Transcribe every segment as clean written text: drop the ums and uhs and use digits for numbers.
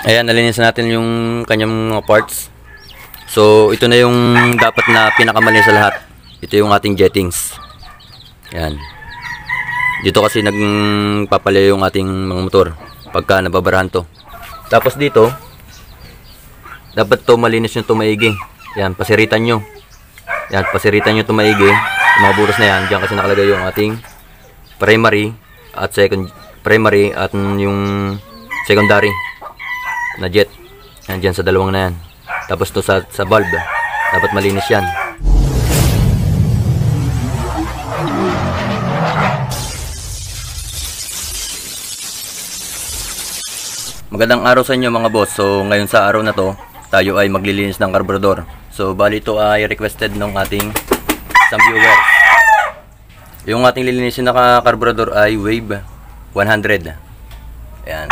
Ayan, nalinis natin yung kanyang mga parts. So, ito na yung dapat na pinakamalinis sa lahat. Ito yung ating jettings. Ayan. Dito kasi nagpapalayo yung ating mga motor pagka nababarahan to. Tapos dito, dapat to malinis nyo to maigi. Ayan, pasiritan nyo. Ayan, pasiritan nyo to maigi. Yung mga buros na yan, dyan kasi nakalagay yung ating primary at yung secondary na jet. Yan dyan sa dalawang na yan. Tapos to sa valve, dapat malinis yan. Magandang araw sa inyo mga boss. So ngayon sa araw na to, tayo ay maglilinis ng karburador. So bali ito ay requested ng ating isang viewer. Yung ating lilinisin na karburador ay Wave 100. Ayan.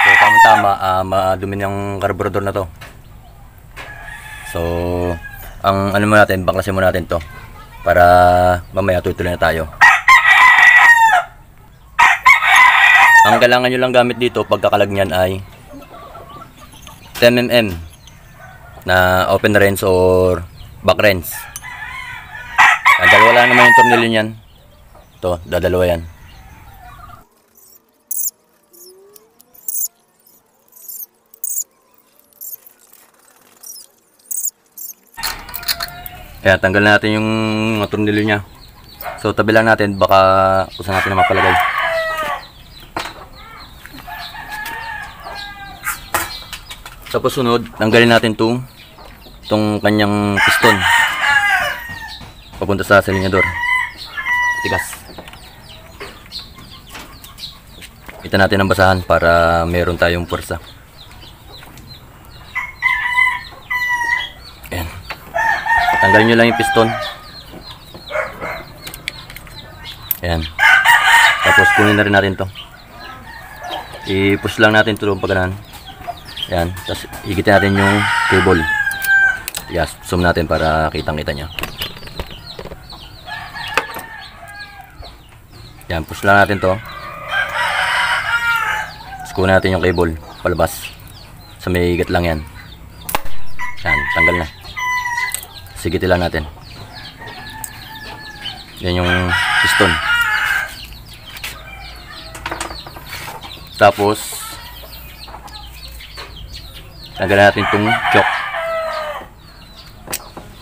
So tama-tama, madumi ng karburador na to. So ang ano mo natin, baklasin mo natin to para mamaya tutuloy na tayo. Ang kailangan nyo lang gamit dito pagkakalag nyan ay 10mm na open wrench or back wrench. Dalawa lang naman yung tornilyo nyan. Ito, dadalawa yan. Kaya tanggal natin yung tornilyo nya. So tabi lang natin, baka usan natin na mapalagay. Tapos sunod, tanggalin natin itong kanyang piston papunta sa silinyador. Tigas. Kita natin ang basahan para meron tayong puwersa. Ayan. Tanggalin nyo lang yung piston. Ayan. Tapos kunin na rin natin to. I-push lang natin ito pag ganahan. Ayan. Tapos higitin natin yung cable. Yes, zoom natin para kitang-kita nyo. Ayan, push lang natin to. Tapos kunin natin yung cable palabas. Sa may higat lang yan. Ayan, tanggal na. Sigitin lang natin. Yan yung piston. Tapos tanggalin natin itong choke.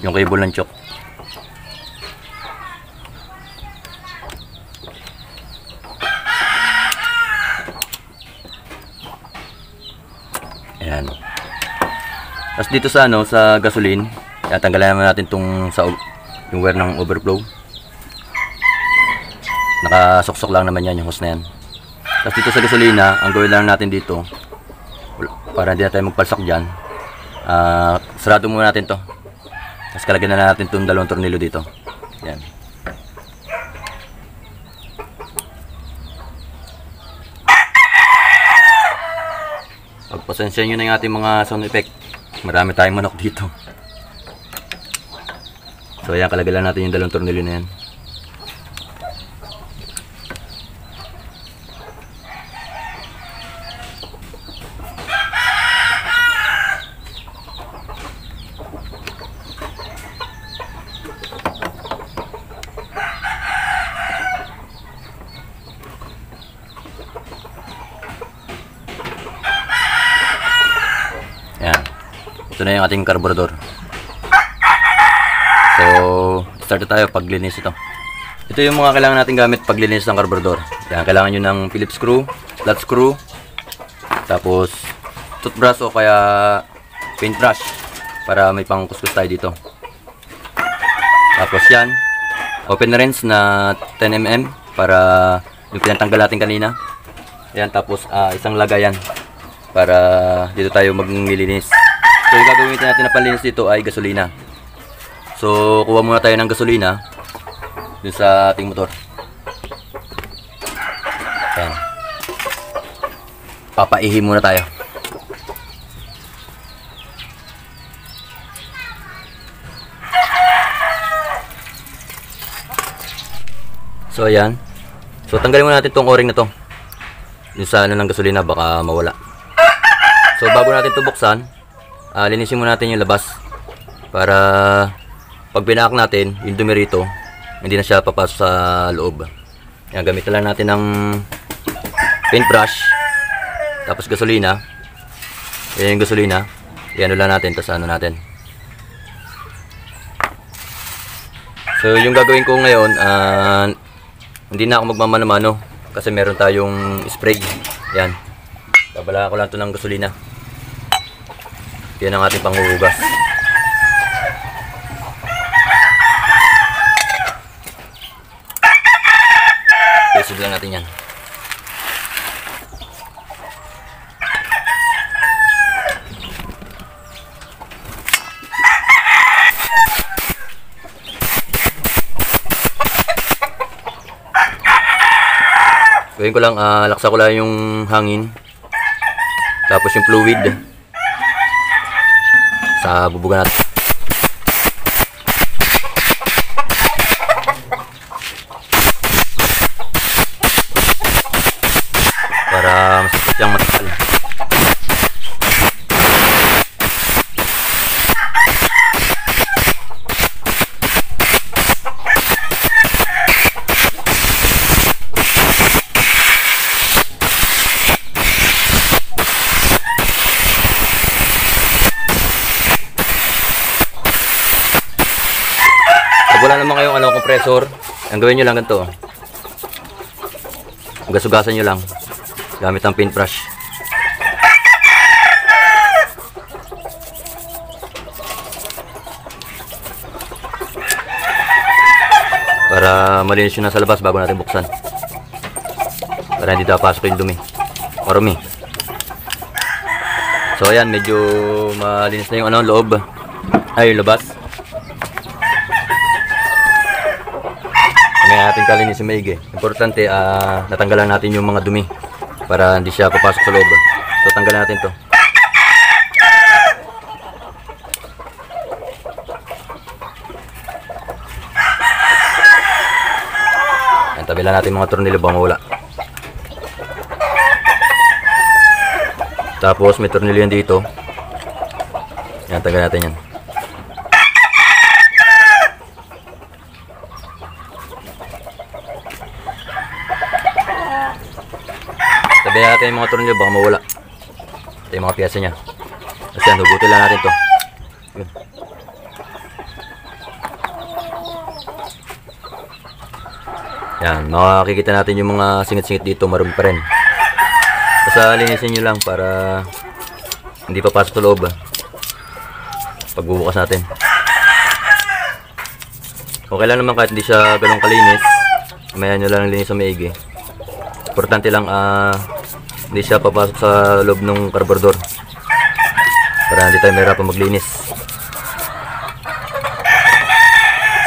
Yung cable ng choke. Ayan. Tapos dito sa sa gasoline, tanggalin natin itong yung wire ng overflow. Nakasuksok lang naman yan yung hose na yan. Tapos dito sa gasolina, ang gawin lang natin dito para hindi na tayo magpalsak dyan, sarado muna natin to. Tapos kalagyan na natin itong dalawang tornilyo dito. Yan. Pagpasensya nyo na yung ating mga sound effect. Marami tayong manok dito. So ayan, kalagyan natin yung dalawang tornilyo na yan. Ayan. Ito na yung ating karburador. So, start tayo paglinis ito. Ito yung mga kailangan natin gamit paglinis ng karburador. Yan, kailangan nyo ng Phillips screw, flat screw, tapos toothbrush o kaya paintbrush para may pangkuskus tayo dito. Tapos yan, open wrench na 10mm para yung pinatanggal natin kanina. Yan, tapos isang lagayan para dito tayo maglilinis. So yung gagawin natin na panlinis dito ay gasolina. So kuha muna tayo ng gasolina dun sa ating motor. Ayan. Papaihi muna tayo. So ayan. So tanggalin muna natin itong o-ring na to. Yung sa ng gasolina baka mawala. So bago natin ito buksan, linisin muna natin yung labas para pag binaak natin yung dumi rito, hindi na siya papasok sa loob. Yan, gamitin lang natin ng paintbrush, tapos gasolina. Yan yung gasolina, yan lang natin, tapos ano natin. So yung gagawin ko ngayon, hindi na ako magmamano-mano kasi meron tayong spray. Yan, babala ko lang ito ng gasolina. Yan ang ating panghuhugas. Isip lang natin yan. Gawin ko lang, laksa ko lang yung hangin, tapos yung fluid sa bubugan natin. Para masakit siyang matakal. Pag wala naman kayong compressor, ang gawin nyo lang ganito. Gas-ugasan nyo lang gamit ang paintbrush. Para malinis yun na sa labas bago natin buksan. Para hindi papasok yung dumi. Marumi. So ayan, medyo malinis na yung loob. Ay, yung labas. May ating kalinisin maigi. Importante, natanggalan natin yung mga dumi para hindi siya papasok sa loob. So tanggalan natin to. Yan, tabilan natin mga tornilyo ba mawala. Tapos may tornilyo yan dito. Yan, tanggalan natin yan. Tabi natin yung mga tornilyo baka mawala. Ito yung mga piyesa nya. Kasi yan, hugutin lang natin to. Yun. Yan, makikita natin yung mga singit-singit dito, marumi pa rin. Basta linisin nyo lang para hindi pa pasok sa loob pagbubukas natin. Okay lang naman kahit hindi siya ganun kalinis. Maya nyo lang linis sa maigi. Importante lang hindi siya papasok sa loob ng karburador para hindi tayo mahirapan maglinis.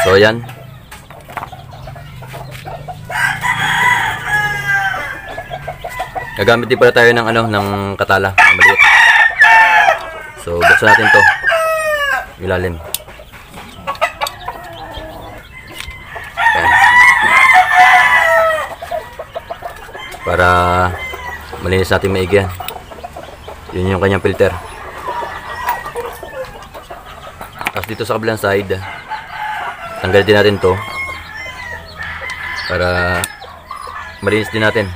So yan. Gagamit din pala tayo ng ng katala na maliit. So buksan natin to ilalim. Yan. Para malinis natin maigi yan. Yun yung kanyang filter. Tapos dito sa kabilang side, tanggalin din natin to para malinis din natin.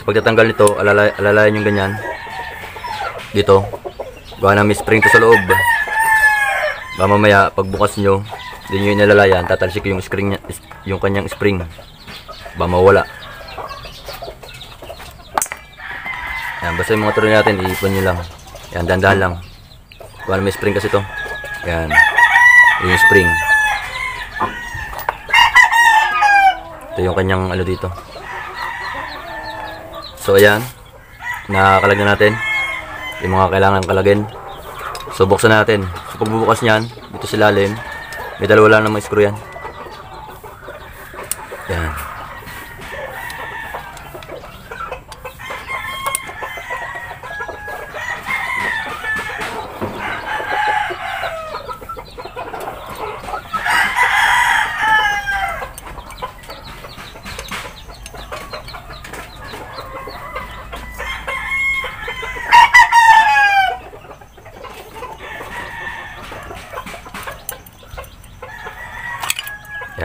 So pagtatanggal nito, alalayan yung ganyan dito. Gawa na may spring to sa loob. Ba mamaya pagbukas nyo, hindi nyo inalalayan, tatalsik yung spring, yung kanyang spring. Ba mawala. Yan, basta yung mga tuloy natin, iipon nyo lang. Yan, dahan-dahan lang. Gawa na may spring kasi to. Yan, yung spring. Ito yung kanyang dito. So ayan, nakakalagay na natin yung mga kailangan kalagin. So buksan natin. So pagbubukas niyan, dito sa ilalim, may dalawa lang namang screw yan. Yan.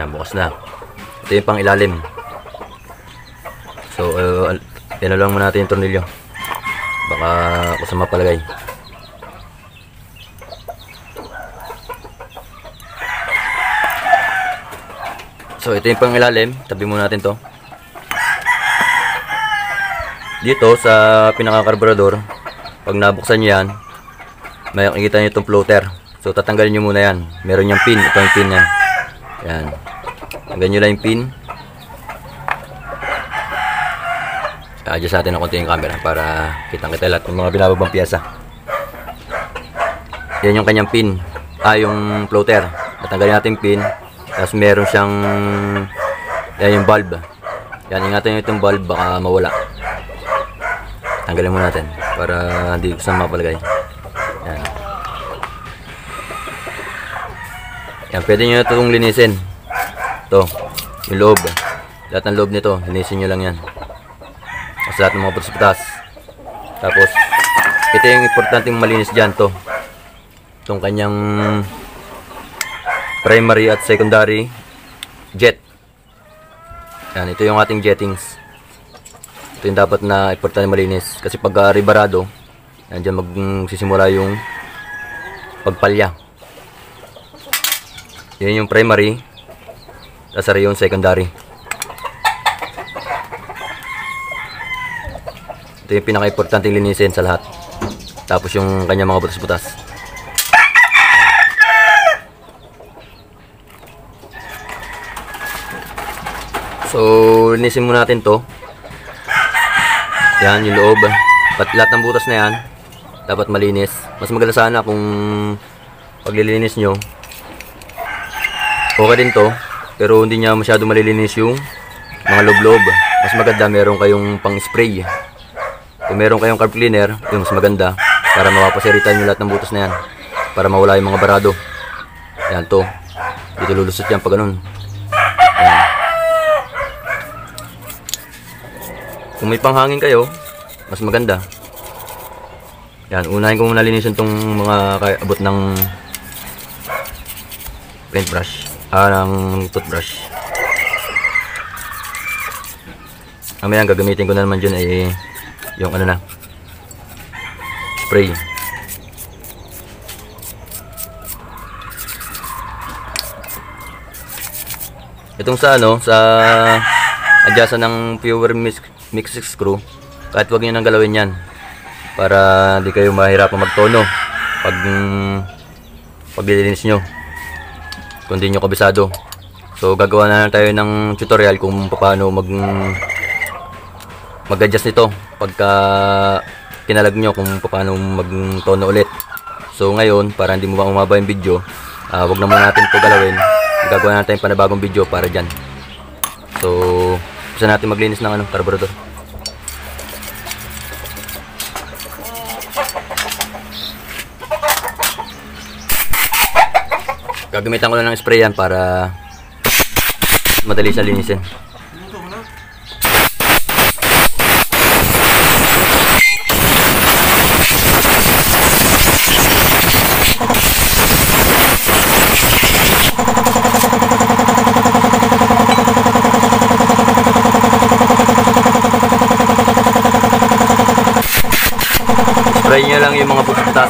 Yan, bukas na. Ito yung pang ilalim. So, yan lang muna natin yung tornilyo. Baka kusama palagay. So, ito yung pang ilalim. Tabi muna natin to. Dito sa pinaka-carburetor, pag nabuksan nyo yan, may makikita nyo itong floater. So tatanggalin nyo muna yan. Meron yung pin. Ito yung pin yan. Yan. Tanggalin nyo lang yung pin. Adjust natin ng konti yung camera para kitang-kita lahat ng mga binababang piyesa. Yan yung kanyang pin. Yung floater. Tatanggalin natin yung pin. Tapos meron siyang yan yung bulb. Yan, ingatan nyo itong bulb, baka mawala. Tanggalin muna natin para hindi ko saan mapalagay. Yan. Yan, pwede nyo itong linisin. Ito, yung loob. Lahat ng loob nito, linisin nyo lang yan. Kasi lahat ng mga putas-putas. Tapos, ito yung importanteng malinis dyan, to. Itong kanyang primary at secondary jet. Yan, ito yung ating jettings. Ito yung dapat na importante malinis. Kasi pag ribarado, dyan magsisimula yung pagpalya. Yan yung primary. Tapos yung secondary. Ito yung pinaka-importante linisin sa lahat. Tapos yung kanya mga butas-butas. So, linisin muna natin to. Yan, yung loob. Lahat ng butas na yan, dapat malinis. Mas maganda sana kung paglilinis nyo, okay din to. Pero hindi niya masyado malilinis yung mga loob-loob. Mas maganda meron kayong pang-spray. Kung meron kayong carb cleaner, yung mas maganda. Para mapapasiritan nyo lahat ng butas na yan. Para mawala yung mga barado. Yan to. Dito lulusot yan pag ganun. Yan. Kung may panghangin kayo, mas maganda. Yan, unahin ko muna linisin itong mga abot ng paintbrush. Ng toothbrush. Mamaya gagamitin ko na naman dyan ay yung ano na, spray. Itong sa ano, sa adjustan ng pure mix screw, kahit wag nyo nang galawin yan para hindi kayo mahirapan magtono pag paglilinis nyo kung di nyo kabisado. So gagawa na lang tayo ng tutorial kung paano mag-adjust nito pagka kinalag nyo, kung paano magtono ulit. So ngayon, para hindi mo umaba yung video, wag na muna natin ito galawin. Gagawa natin panibagong video para dyan. So gusto natin maglinis ng carburetor. Gagamitan ko lang ng spray yan para madali siya linisin. Spray nyo lang yung mga putas.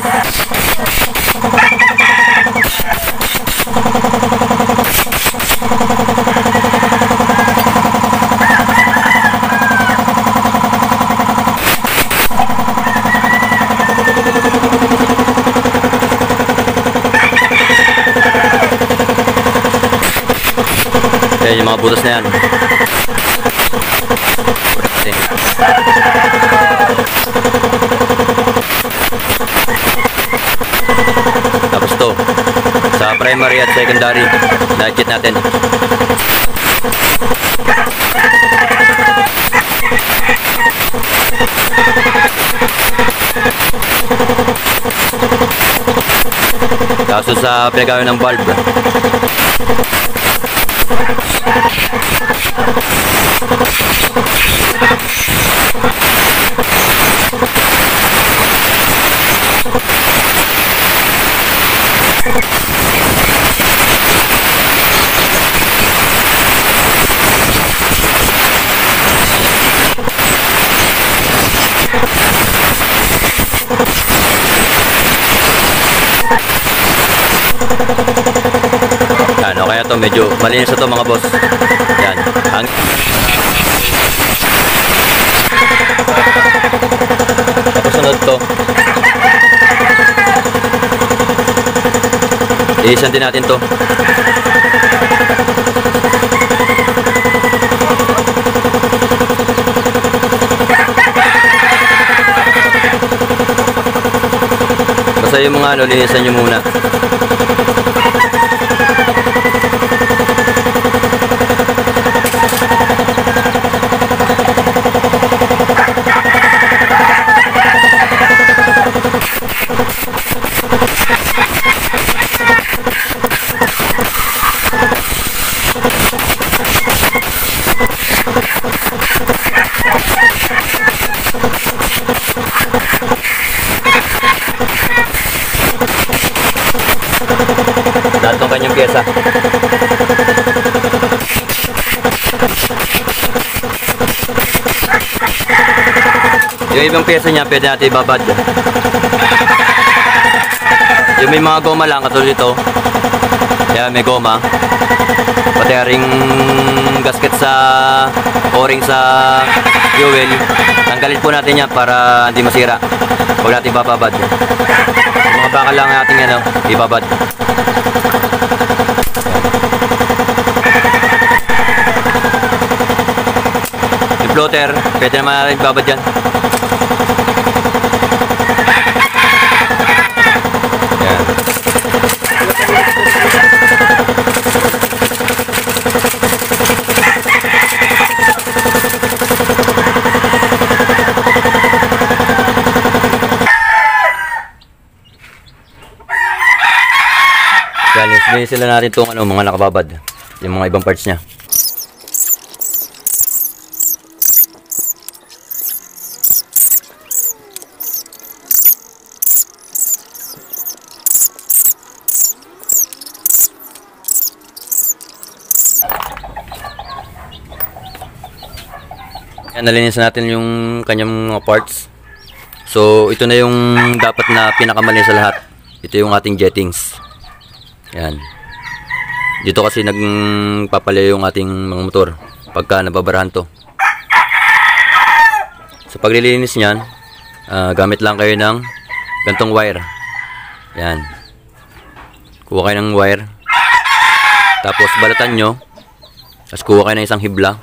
Yan yung mga butas na yan. Tapos to, sa primary at secondary, na-cheat natin. Tapos sa pinagawin ng bulb. Yan, okay na to. Medyo malinis na to mga boss. Yan. Tapos sunod to. Iisan din natin to. Basta yung mga linisan nyo muna. Lahat ng kanyang pyesa. Yung ibang pyesa niya pwede natin ibabad. Yung may mga goma lang katulad ito. Kaya may goma. Pati ring gasket sa o-ring sa fuel. Tanggalin po natin yan para hindi masira. Huwag natin ibababad. Yung mga bakal lang natin yan, ibabad. Yung floater, pwede naman natin ibabad yan. Yan. Yan, sila natin itong mga nakababad. Yung mga ibang parts niya. Yan, nalinis natin yung kanyang mga parts. So, ito na yung dapat na pinakamali sa lahat. Ito yung ating jettings. Yan. Dito kasi nagpapalaya yung ating mga motor pagka nababarahan to. Sa paglilinis niyan, gamit lang kayo ng gantong wire. Yan. Kuha kayo ng wire. Tapos balatan nyo. Tapos kuha kayo ng isang hibla.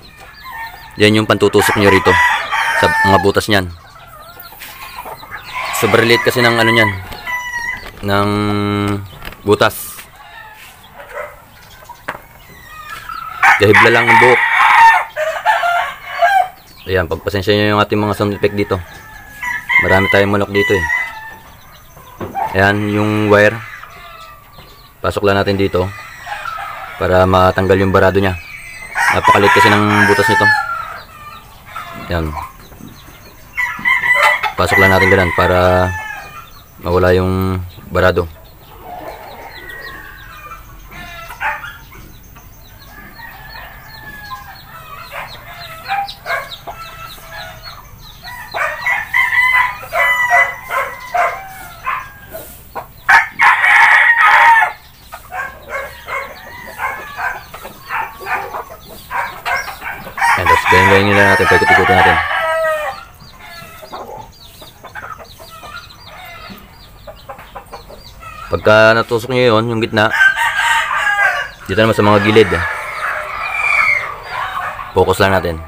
Yan yung pantutusok nyo rito sa mga butas niyan. Sobrang liit kasi ng ano niyan, ng butas. Dahibla lang ang buhok. Ayan, pagpasensya nyo yung ating mga sound effect dito. Marami tayong manok dito eh. Ayan, yung wire. Pasok lang natin dito para matanggal yung barado nya. Napakaliit kasi ng butas nito. Ayan. Pasok lang natin ganun para mawala yung barado. Ayan, tapos gayin-gayin nila natin, paikot-ikotin natin. Pagka natusok nyo yun, yung gitna, dito naman sa mga gilid, focus lang natin.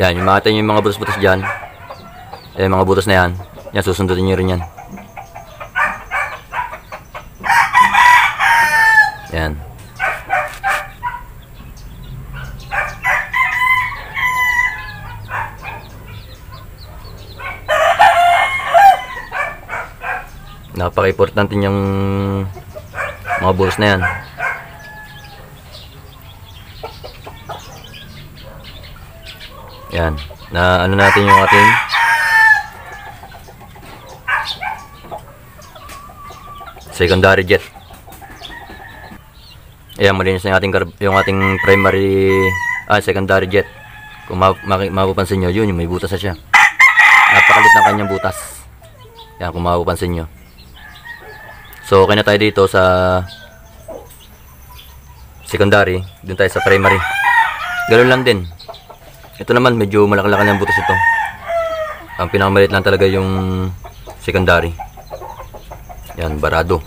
Yan, yung makita nyo yung mga butas-butas dyan, yung mga butas na yan, yan, susundutin nyo rin yan. Yan. Napaka-importante yung mga butas na yan. Yan. Na ano natin yung ating secondary jet. Ayan, malinis na yung ating primary secondary jet. Kung mapapansin nyo, yun yung may butas na siya. Napakalit ng kanyang butas. Yan, kung mapapansin nyo. So, okay na tayo dito sa secondary. Doon tayo sa primary. Ganoon lang din. Ito naman, medyo malaki-laki ng butas ito. Ang pinakamalit lang talaga yung secondary. Yan, barado.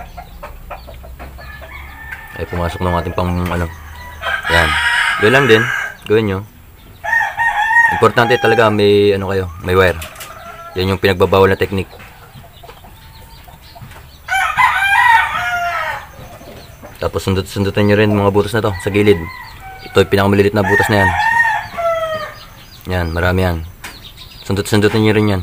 Ay, pumasok ng ating pang ano. Yan. Ganoon lang din. Gawin nyo. Importante talaga may ano kayo, may wire. Yan yung pinagbabawal na technique. Tapos sundutin nyo rin mga butas na to sa gilid. Ito yung pinakamaliliit na butas na yan. Yan, marami yan. Sundutin nyo rin yan.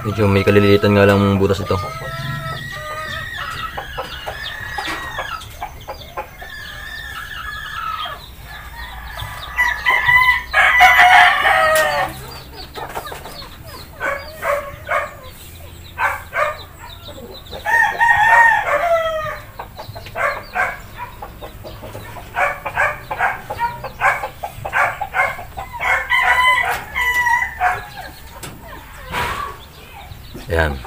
Medyo may kalilitan nga lang butas ito. Ayan.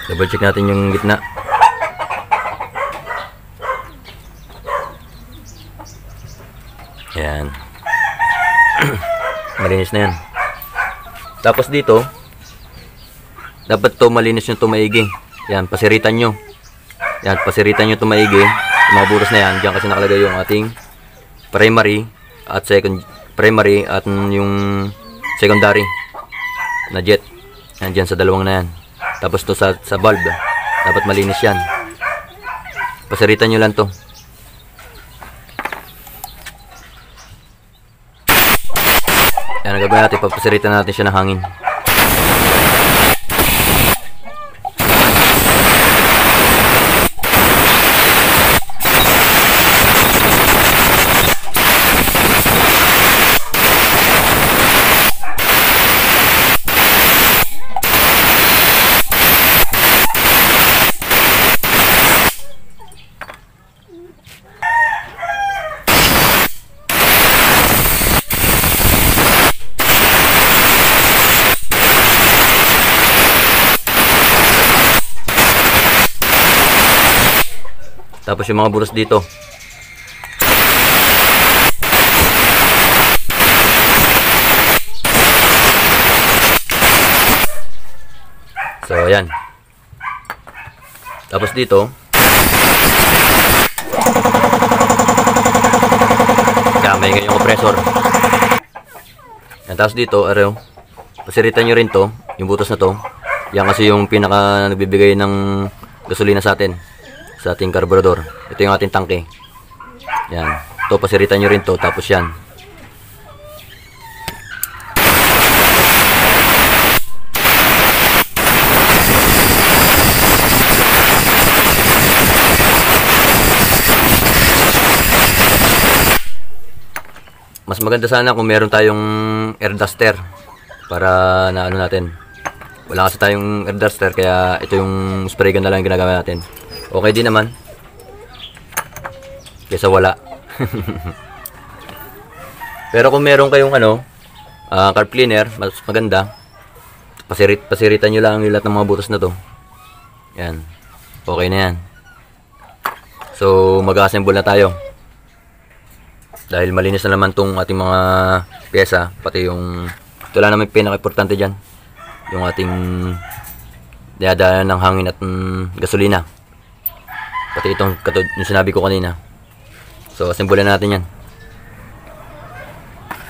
Double check natin yung gitna. Ayan. Malinis na yan. Tapos dito, dapat to malinis nyo to maigi. Ayan, pasiritan nyo. Ayan, pasiritan nyo to maigi. Yung mga butas na yan. Diyan kasi nakalagay yung ating primary at yung secondary na jet. Yan sa dalawang na yan. Tapos to sa valve. Dapat malinis yan. Pasiritan nyo lang to. Yan ang gagawin natin. Papasiritan natin siya ng hangin. Tapos yung mga butas dito. So, ayan. Tapos dito. May ngayon yung compressor. Yan, tapos dito, araw. Pasiritan nyo rin to, yung butas na to. Yan kasi yung pinaka nagbibigay ng gasolina sa atin. Sa ating karburador. Ito yung ating tangke. Yan. Ito, pasiritan nyo rin to. Tapos yan. Mas maganda sana kung meron tayong air duster. Para na ano natin. Wala kasi tayong air duster. Kaya ito yung spray gun na lang yung ginagawa natin. Okay din naman. Kaysa wala. Pero kung meron kayong carb cleaner, mas maganda. Pasiritan nyo lang yung lahat ng mga butas na to. Yan. Okay na yan. So, mag-assemble na tayo. Dahil malinis na naman tong ating mga pyesa. Pati yung, ito lang naman pinaka-importante dyan. Yung ating dinadaanan ng hangin at gasolina. Pati itong yung sinabi ko kanina. So, assemble natin yan.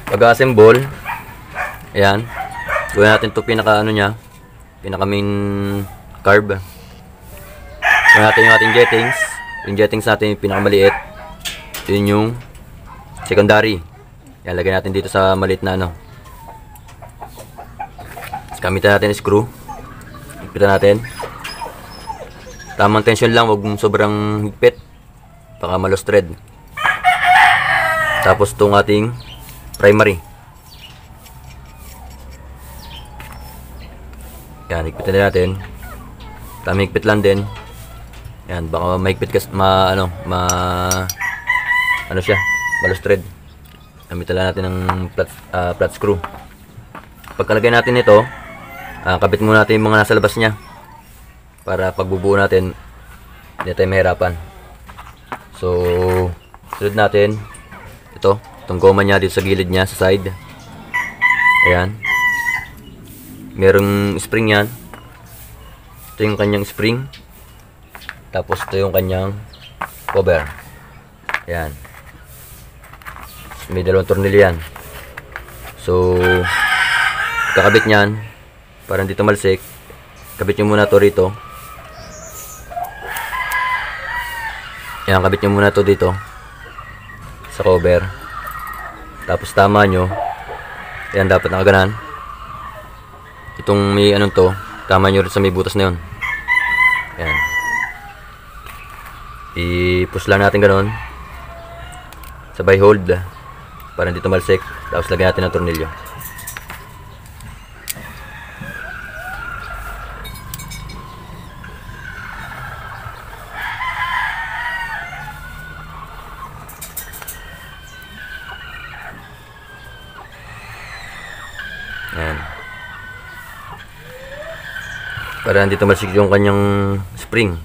Pag-assemble, ayan. Gawin natin ito pinaka pinaka main carb. Gawin natin yung ating jettings. Yung jettings natin yung pinakamaliit. Yun yung secondary. Yan, lagyan natin dito sa maliit na Gamitan natin screw. Higpitan natin. Tamang tension lang, wag mong sobrang higpit. Baka malos thread. Tapos itong ating primary. Yan, higpitan natin. Tamang higpit lang din. Yan, baka mahigpit kasi ano siya, balustrade. Gamitan lang natin ng flat screw. Pagkalagay natin ito, kabit muna natin yung mga nasa labas niya para pagbubuo natin hindi tayo mahirapan. So sunod natin itong goma niya dito sa gilid niya, sa side. Ayan, merong spring yan. Ito yung kanyang spring, tapos ito yung kanyang cover. Ayan, may dalawang tornilyo yan. So kakabit nyan para hindi tumalsik. Kabit nyo muna to rito. Ayan, kabit nyo muna to dito sa cover, tapos tama nyo. Ayan, dapat nakaganan. Itong may anong to, tama nyo rin sa may butas na yun. Ayan, i-push lang natin ganon, sabay hold para hindi tumalsik. Tapos lagyan natin ng tornilyo. Ayan, para hindi tumalsik yung kanyang spring.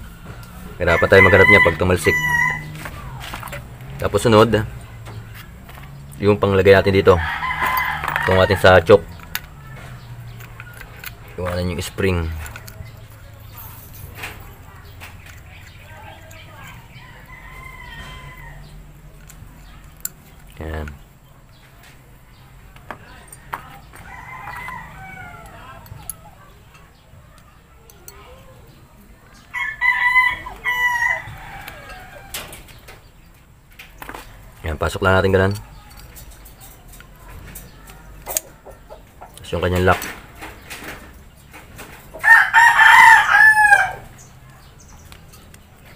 Hirapan tayo maghanap niya pag tumalsik. Tapos sunod, yung panglagay natin dito, itong ating sa choke. Iwanan yung spring. Ayan. Ayan, pasok lang natin ganun. Tapos yung kanyang lock.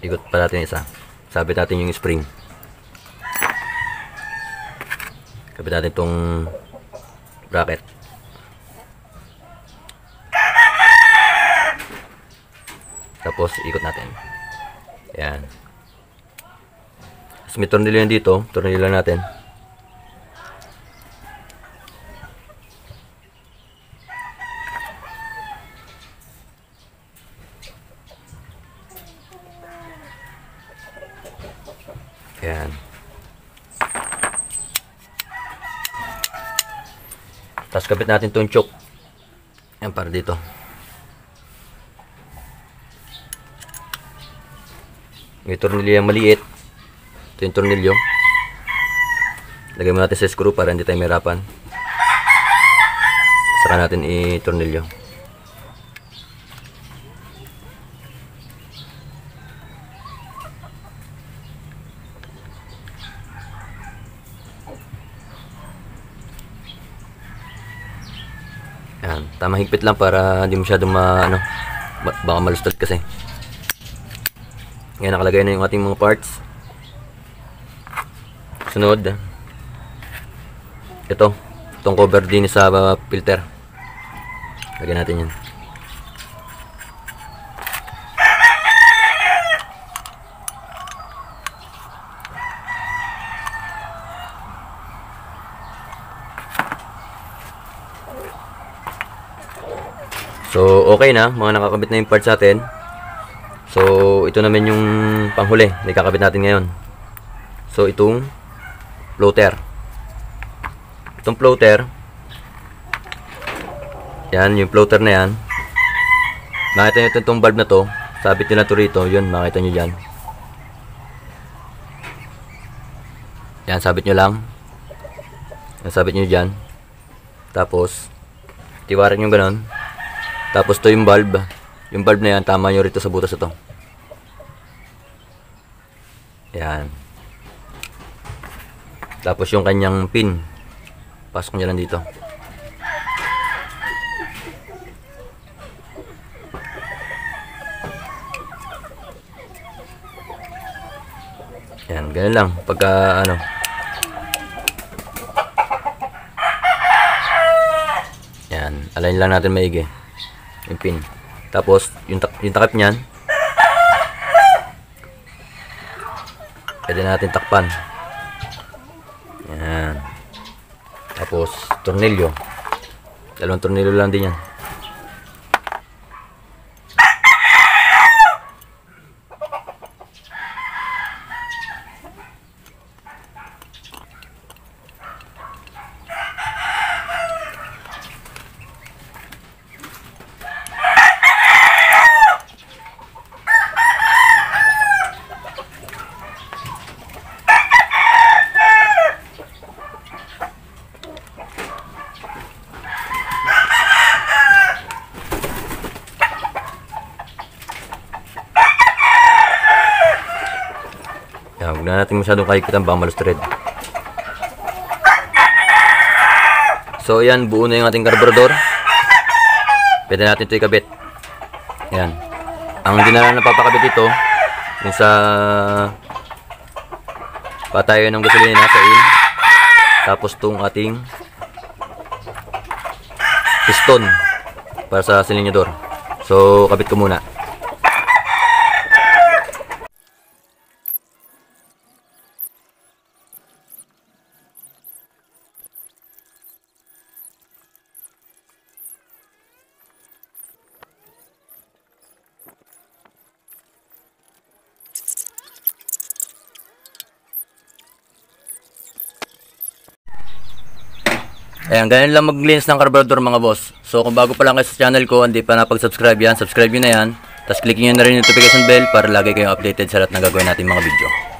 Ikot pa natin isa. Sabit natin yung spring. Kabit natin itong bracket. Tapos ikot natin. Ayan. Tapos may tornilyo yan dito. Tornilyo lang natin. Ayan. Tapos kapit natin itong choke. Ayan, para dito. May tornilyo yung maliit. Ito yung tornilyo. Lagay mo natin sa screw para hindi tayo mahirapan. Saka natin i-tornilyo. Ayan, tamang higpit lang para hindi masyadong baka malustad kasi. Ngayon nakalagay na yung ating mga parts. Sunod, itong cover din sa filter. Lagyan natin yan. So okay na, mga nakakabit na yung parts natin. So ito naman yung panghuli na ikakabit natin ngayon. So itong floater. Itong floater, yan, yung floater na yan. Makita nyo itong valve na to. Sabit nyo na to rito. Yun, makita nyo dyan. Yan, sabit nyo lang. Yan, sabit nyo dyan. Tapos tiwaran nyo ganon. Tapos to yung valve. Yung valve na yan, tama nyo rito sa butas ito. Yan. Tapos yung kanyang pin, pasok nyo lang dito. Yan, ganun lang. Pagka yan, align lang natin maigi yung pin. Tapos yung takip nyan, Pwede natin takpan. Yan. Tapos, tornilyo. Dalawang tornilyo lang din yan. Yan, huwag na natin masyadong kahikitan baka malustred. So yan, buo na yung ating karburador. Pwede natin ito ikabit. Yan. Ang hindi na napapakabit ito yung sa patayo ng gasolina sa in. Tapos itong ating piston para sa silinyador. So kabit ko muna. Ayan, ganyan lang maglinis ng carburetor mga boss. So kung bago pa lang kayo sa channel ko, hindi pa napag-subscribe yan, subscribe nyo na yan. Tapos click nyo na rin yung notification bell para lagi kayong updated sa lahat ng gagawin natin mga video.